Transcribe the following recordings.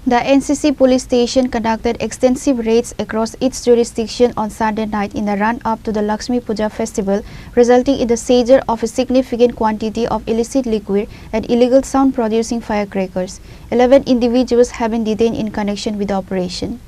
The NCC Police Station conducted extensive raids across its jurisdiction on Sunday night in the run-up to the Lakshmi Puja festival, resulting in the seizure of a significant quantity of illicit liquid and illegal sound-producing firecrackers. 11 individuals have been detained in connection with the operation.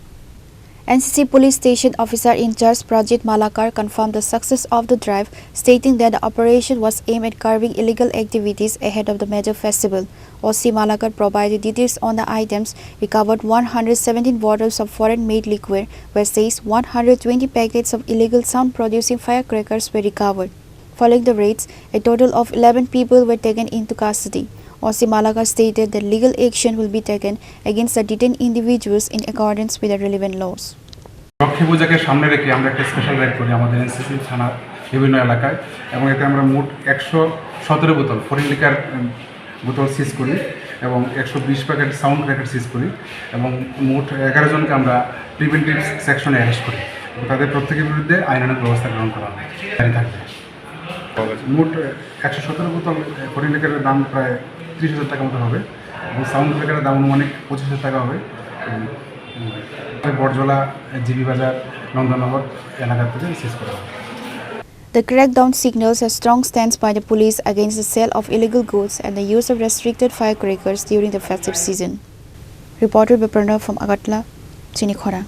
NCC Police Station Officer in charge Projit Malakar confirmed the success of the drive, stating that the operation was aimed at curbing illegal activities ahead of the major festival. OC Malakar provided details on the items. Recovered 117 bottles of foreign-made liquid, where says 120 packets of illegal sound-producing firecrackers were recovered. Following the raids, a total of 11 people were taken into custody. OC Malakar stated that legal action will be taken against the detained individuals in accordance with the relevant laws. Lakshmi পূজাকে সামনে রেখে আমরা একটা special ride করি আমাদের NCC থানার বিভিন্ন এলাকায়, এবং এতে আমরা মোট 117 বোতল ফরেন লিকার বোতল সিজ করি এবং 120 প্যাকেট সাউন্ড ক্র্যাকার সিজ করি এবং মোট 11 জনকে আমরা প্রিভেন্টিভ সেকশনে অ্যারেস্ট করি। তাদের প্রত্যেকের বিরুদ্ধে আইনানুগ ব্যবস্থা গ্রহণ করা হয়। মোট 117 বোতল ফরেন লিকারের দাম প্রায় 30,000 টাকা মতো হবে এবং সাউন্ড ক্র্যাকারের দাম অনুমানিক 25,000 টাকা হবে। বড়জলা জিবি বাজার নন্দননগর এলাকা থেকে সিজ করা হয়। The crackdown signals a strong stance by the police against the sale of illegal goods and the use of restricted firecrackers during the festive season. Reported by Pranav from Agatla, Chini, Khorang.